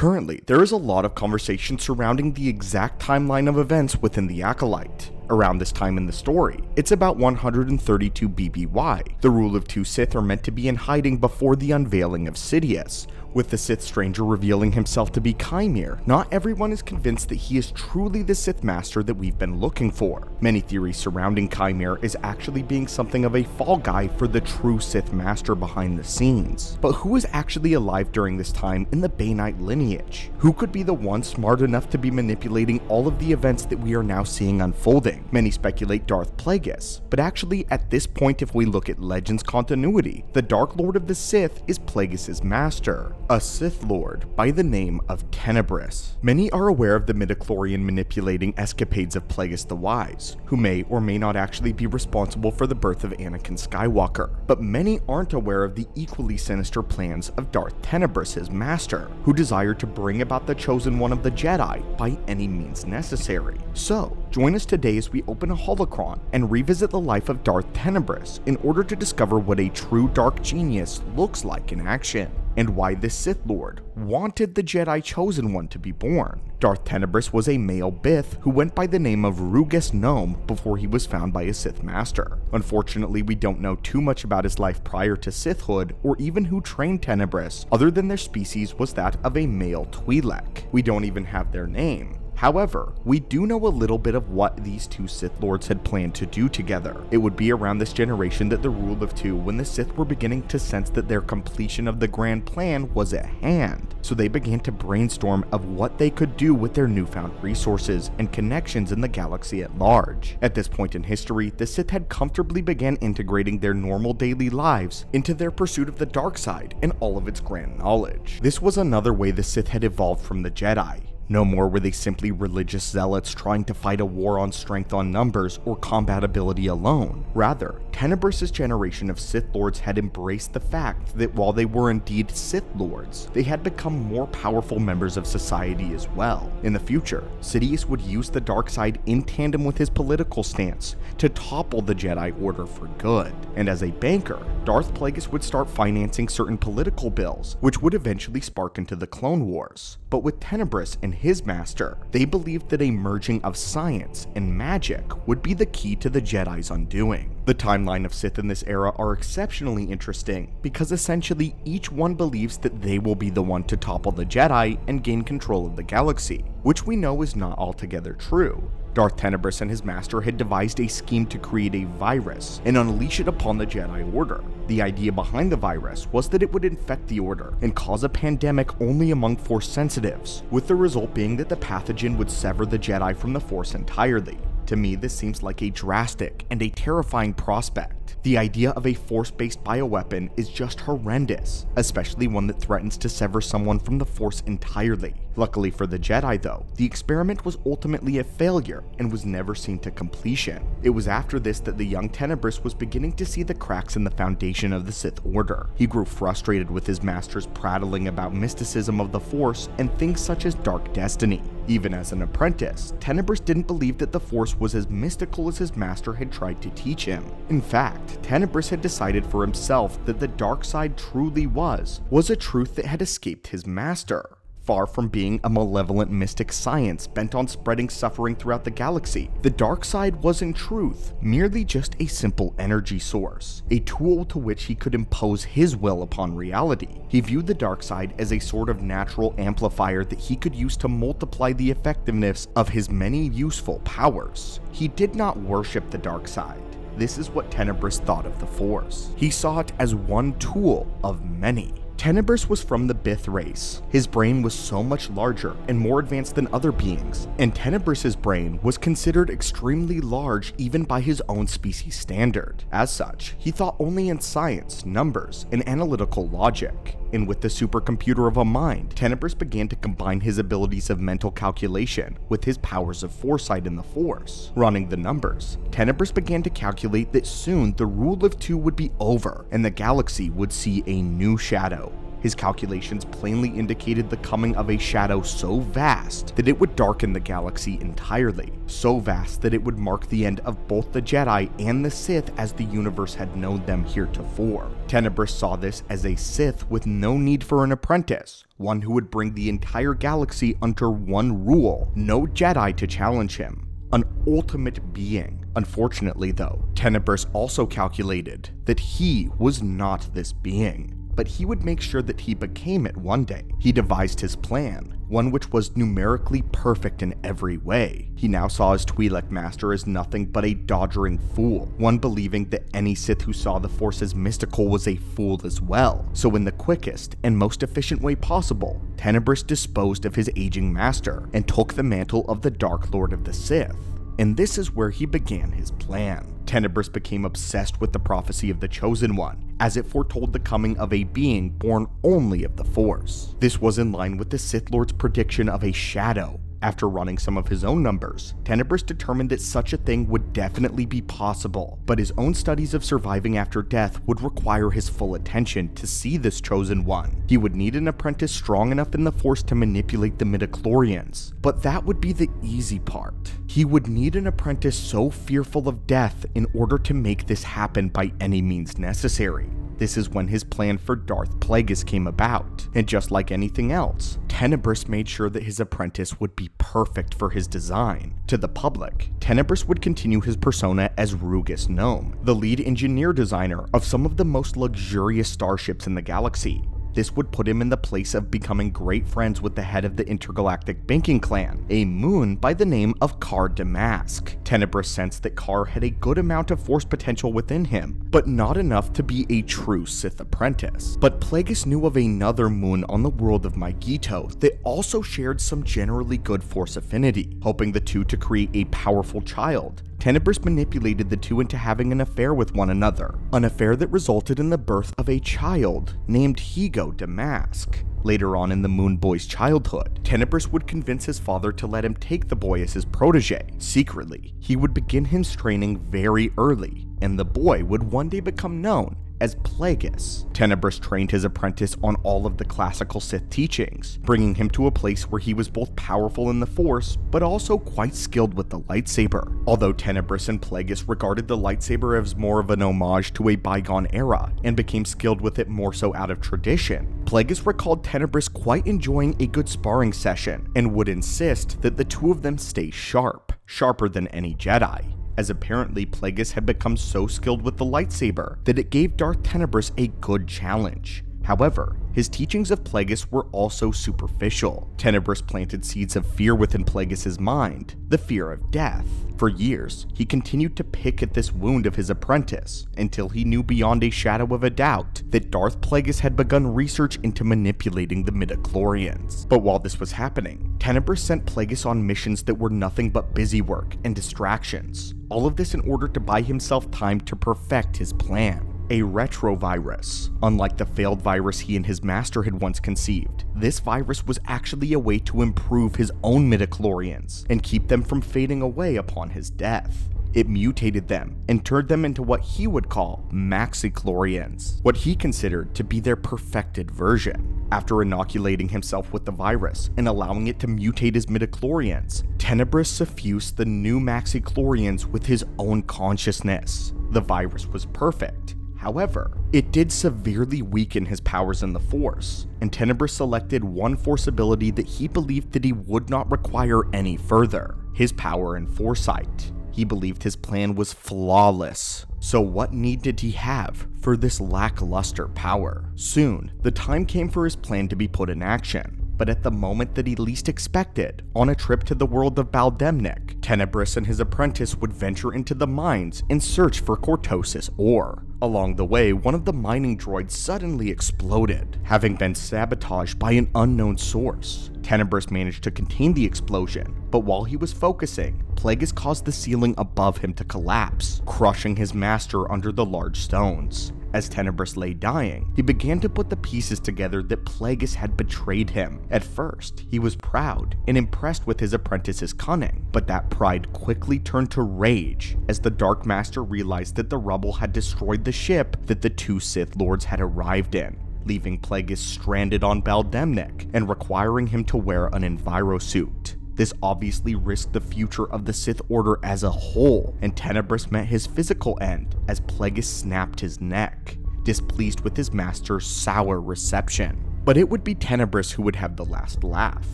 Currently, there is a lot of conversation surrounding the exact timeline of events within the Acolyte. Around this time in the story, it's about 132 BBY. The rule of 2 Sith are meant to be in hiding before the unveiling of Sidious, with the Sith stranger revealing himself to be Chimere. Not everyone is convinced that he is truly the Sith Master that we've been looking for. Many theories surrounding Chimere is actually being something of a fall guy for the true Sith Master behind the scenes. But who is actually alive during this time in the Bay Knight lineage? Who could be the one smart enough to be manipulating all of the events that we are now seeing unfolding? Many speculate Darth Plagueis, but actually at this point, if we look at Legends continuity, the Dark Lord of the Sith is Plagueis' master, a Sith Lord by the name of Tenebris. Many are aware of the midichlorian manipulating escapades of Plagueis the Wise, who may or may not actually be responsible for the birth of Anakin Skywalker, but many aren't aware of the equally sinister plans of Darth Tenebris, his master, who desired to bring about the chosen one of the Jedi by any means necessary. So, join us today as we open a holocron and revisit the life of Darth Tenebris in order to discover what a true dark genius looks like in action, and why this Sith Lord wanted the Jedi Chosen One to be born. Darth Tenebris was a male Bith who went by the name of Rugus Gnome before he was found by a Sith Master. Unfortunately, we don't know too much about his life prior to Sithhood, or even who trained Tenebris, other than their species was that of a male Twi'lek. We don't even have their name. However, we do know a little bit of what these two Sith Lords had planned to do together. It would be around this generation that the rule of 2, when the Sith were beginning to sense that their completion of the grand plan was at hand. So they began to brainstorm of what they could do with their newfound resources and connections in the galaxy at large. At this point in history, the Sith had comfortably began integrating their normal daily lives into their pursuit of the dark side and all of its grand knowledge. This was another way the Sith had evolved from the Jedi. No more were they simply religious zealots trying to fight a war on strength on numbers or combat ability alone. Rather, Tenebris' generation of Sith Lords had embraced the fact that while they were indeed Sith Lords, they had become more powerful members of society as well. In the future, Sidious would use the dark side in tandem with his political stance to topple the Jedi Order for good. And as a banker, Darth Plagueis would start financing certain political bills, which would eventually spark into the Clone Wars. But with Tenebris and his master, they believed that a merging of science and magic would be the key to the Jedi's undoing. The timeline of Sith in this era are exceptionally interesting because essentially each one believes that they will be the one to topple the Jedi and gain control of the galaxy, which we know is not altogether true. Darth Tenebris and his master had devised a scheme to create a virus and unleash it upon the Jedi Order. The idea behind the virus was that it would infect the Order and cause a pandemic only among Force sensitives, with the result being that the pathogen would sever the Jedi from the Force entirely. To me, this seems like a drastic and a terrifying prospect. The idea of a Force-based bioweapon is just horrendous, especially one that threatens to sever someone from the Force entirely. Luckily for the Jedi though, the experiment was ultimately a failure and was never seen to completion. It was after this that the young Tenebris was beginning to see the cracks in the foundation of the Sith Order. He grew frustrated with his masters prattling about mysticism of the Force and things such as dark destiny. Even as an apprentice, Tenebris didn't believe that the Force was as mystical as his master had tried to teach him. In fact, Tenebris had decided for himself that the dark side truly was a truth that had escaped his master. Far from being a malevolent mystic science bent on spreading suffering throughout the galaxy, the dark side was in truth merely just a simple energy source, a tool to which he could impose his will upon reality. He viewed the dark side as a sort of natural amplifier that he could use to multiply the effectiveness of his many useful powers. He did not worship the dark side. This is what Tenebris thought of the Force. He saw it as one tool of many. Tenebris was from the Bith race. His brain was so much larger and more advanced than other beings, and Tenebris' brain was considered extremely large even by his own species standard. As such, he thought only in science, numbers, and analytical logic. And with the supercomputer of a mind, Tenebris began to combine his abilities of mental calculation with his powers of foresight in the Force. Running the numbers, Tenebris began to calculate that soon the rule of 2 would be over and the galaxy would see a new shadow. His calculations plainly indicated the coming of a shadow so vast that it would darken the galaxy entirely, so vast that it would mark the end of both the Jedi and the Sith as the universe had known them heretofore. Tenebris saw this as a Sith with no need for an apprentice, one who would bring the entire galaxy under one rule, no Jedi to challenge him. An ultimate being. Unfortunately though, Tenebris also calculated that he was not this being, but he would make sure that he became it one day. He devised his plan, one which was numerically perfect in every way. He now saw his Twi'lek master as nothing but a doddering fool, one believing that any Sith who saw the Force as mystical was a fool as well. So in the quickest and most efficient way possible, Tenebris disposed of his aging master and took the mantle of the Dark Lord of the Sith. And this is where he began his plan. Tenebris became obsessed with the prophecy of the Chosen One, as it foretold the coming of a being born only of the Force. This was in line with the Sith Lord's prediction of a shadow. After running some of his own numbers, Tenebris determined that such a thing would definitely be possible, but his own studies of surviving after death would require his full attention to see this Chosen One. He would need an apprentice strong enough in the Force to manipulate the midichlorians, but that would be the easy part. He would need an apprentice so fearful of death in order to make this happen by any means necessary. This is when his plan for Darth Plagueis came about, and just like anything else, Tenebris made sure that his apprentice would be perfect for his design. To the public, Tenebris would continue his persona as Rugus Gnome, the lead engineer designer of some of the most luxurious starships in the galaxy. This would put him in the place of becoming great friends with the head of the intergalactic banking clan, a moon by the name of Kar Damask. Tenebris sensed that Kar had a good amount of Force potential within him, but not enough to be a true Sith apprentice. But Plagueis knew of another moon on the world of Magito that also shared some generally good Force affinity, hoping the two to create a powerful child. Tenebris manipulated the two into having an affair with one another, an affair that resulted in the birth of a child named Higo Damask. Later on in the Moon Boy's childhood, Tenebris would convince his father to let him take the boy as his protege. Secretly, he would begin his training very early, and the boy would one day become known as Plagueis. Tenebris trained his apprentice on all of the classical Sith teachings, bringing him to a place where he was both powerful in the Force, but also quite skilled with the lightsaber. Although Tenebris and Plagueis regarded the lightsaber as more of an homage to a bygone era, and became skilled with it more so out of tradition, Plagueis recalled Tenebris quite enjoying a good sparring session, and would insist that the two of them stay sharp, sharper than any Jedi, as apparently Plagueis had become so skilled with the lightsaber that it gave Darth Tenebris a good challenge. However, his teachings of Plagueis were also superficial. Tenebris planted seeds of fear within Plagueis' mind, the fear of death. For years, he continued to pick at this wound of his apprentice, until he knew beyond a shadow of a doubt that Darth Plagueis had begun research into manipulating the midichlorians. But while this was happening, Tenebris sent Plagueis on missions that were nothing but busy work and distractions. All of this in order to buy himself time to perfect his plan. A retrovirus. Unlike the failed virus he and his master had once conceived, this virus was actually a way to improve his own midichlorians and keep them from fading away upon his death. It mutated them and turned them into what he would call maxichlorians, what he considered to be their perfected version. After inoculating himself with the virus and allowing it to mutate his midichlorians, Tenebris suffused the new maxichlorians with his own consciousness. The virus was perfect. However, it did severely weaken his powers in the Force, and Tenebris selected one Force ability that he believed that he would not require any further: his power and foresight. He believed his plan was flawless. So what need did he have for this lackluster power? Soon, the time came for his plan to be put in action. But at the moment that he least expected, on a trip to the world of Baldemnik, Tenebris and his apprentice would venture into the mines in search for Cortosis ore. Along the way, one of the mining droids suddenly exploded, having been sabotaged by an unknown source. Tenebris managed to contain the explosion, but while he was focusing, Plagueis caused the ceiling above him to collapse, crushing his master under the large stones. As Tenebris lay dying, he began to put the pieces together that Plagueis had betrayed him. At first, he was proud and impressed with his apprentice's cunning, but that pride quickly turned to rage as the Dark Master realized that the rubble had destroyed the ship that the two Sith Lords had arrived in, leaving Plagueis stranded on Baldemnik and requiring him to wear an envirosuit. This obviously risked the future of the Sith Order as a whole, and Tenebris met his physical end as Plagueis snapped his neck, displeased with his master's sour reception. But it would be Tenebris who would have the last laugh.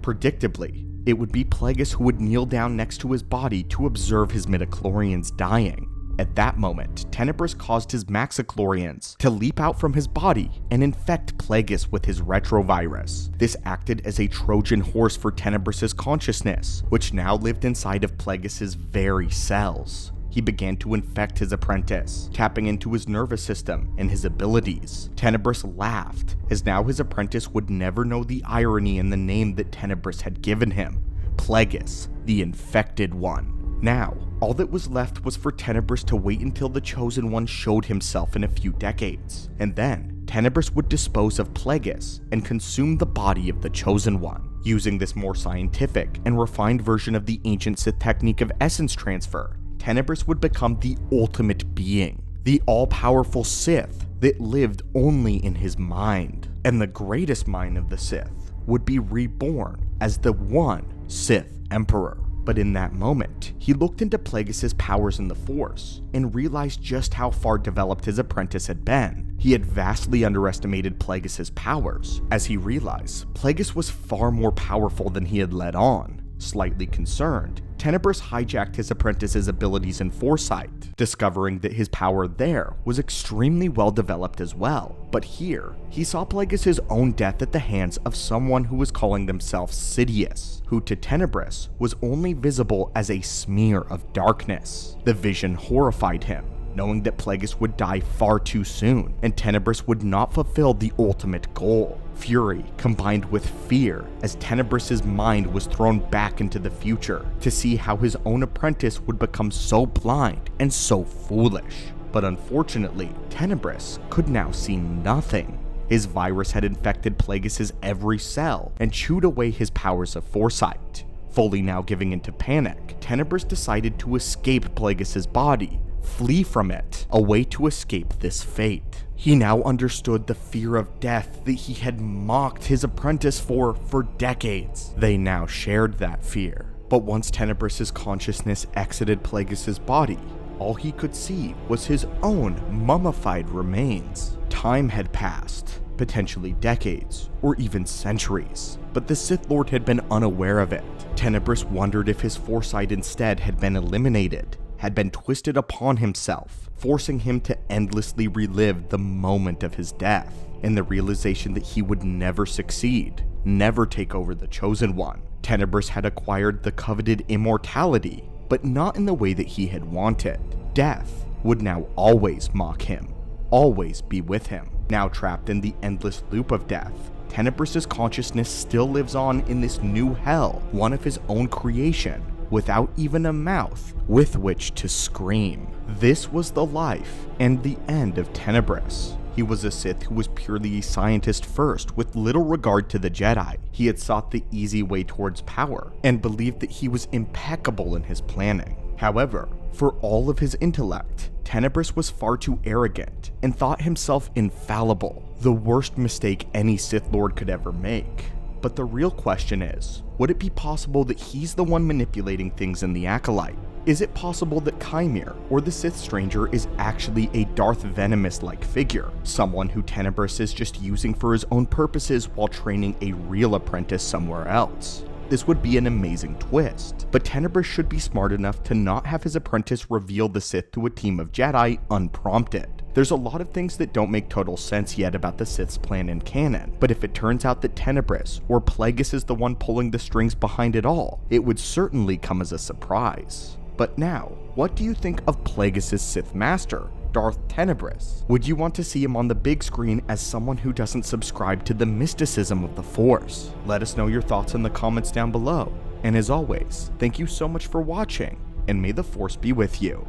Predictably, it would be Plagueis who would kneel down next to his body to observe his midichlorians dying. At that moment, Tenebris caused his maxichlorians to leap out from his body and infect Plagueis with his retrovirus. This acted as a Trojan horse for Tenebris' consciousness, which now lived inside of Plagueis' very cells. He began to infect his apprentice, tapping into his nervous system and his abilities. Tenebris laughed, as now his apprentice would never know the irony in the name that Tenebris had given him: Plagueis, the Infected One. Now, all that was left was for Tenebris to wait until the Chosen One showed himself in a few decades, and then Tenebris would dispose of Plagueis and consume the body of the Chosen One. Using this more scientific and refined version of the ancient Sith technique of essence transfer, Tenebris would become the ultimate being, the all-powerful Sith that lived only in his mind. And the greatest mind of the Sith would be reborn as the one Sith Emperor. But in that moment, he looked into Plagueis' powers in the Force and realized just how far developed his apprentice had been. He had vastly underestimated Plagueis' powers, as he realized Plagueis was far more powerful than he had let on. Slightly concerned, Tenebris hijacked his apprentice's abilities and foresight, discovering that his power there was extremely well developed as well. But here, he saw Plagueis' own death at the hands of someone who was calling themselves Sidious, who to Tenebris was only visible as a smear of darkness. The vision horrified him, knowing that Plagueis would die far too soon, and Tenebris would not fulfill the ultimate goal. Fury combined with fear as Tenebris' mind was thrown back into the future to see how his own apprentice would become so blind and so foolish. But unfortunately, Tenebris could now see nothing. His virus had infected Plagueis' every cell and chewed away his powers of foresight. Fully now giving into panic, Tenebris decided to escape Plagueis' body, flee from it, a way to escape this fate. He now understood the fear of death that he had mocked his apprentice for decades. They now shared that fear. But once Tenebris' consciousness exited Plagueis' body, all he could see was his own mummified remains. Time had passed, potentially decades, or even centuries, but the Sith Lord had been unaware of it. Tenebris wondered if his foresight instead had been eliminated, had been twisted upon himself, forcing him to endlessly relive the moment of his death, and the realization that he would never succeed, never take over the Chosen One. Tenebris had acquired the coveted immortality, but not in the way that he had wanted. Death would now always mock him, always be with him. Now trapped in the endless loop of death, Tenebris' consciousness still lives on in this new hell, one of his own creation, without even a mouth with which to scream. This was the life and the end of Tenebris. He was a Sith who was purely a scientist first, with little regard to the Jedi. He had sought the easy way towards power, and believed that he was impeccable in his planning. However, for all of his intellect, Tenebris was far too arrogant, and thought himself infallible, the worst mistake any Sith Lord could ever make. But the real question is, would it be possible that he's the one manipulating things in the Acolyte? Is it possible that Chimere, or the Sith Stranger, is actually a Darth Venomous-like figure? Someone who Tenebris is just using for his own purposes while training a real apprentice somewhere else? This would be an amazing twist, but Tenebris should be smart enough to not have his apprentice reveal the Sith to a team of Jedi unprompted. There's a lot of things that don't make total sense yet about the Sith's plan in canon, but if it turns out that Tenebris or Plagueis is the one pulling the strings behind it all, it would certainly come as a surprise. But now, what do you think of Plagueis' Sith Master, Darth Tenebris? Would you want to see him on the big screen as someone who doesn't subscribe to the mysticism of the Force? Let us know your thoughts in the comments down below. And as always, thank you so much for watching, and may the Force be with you.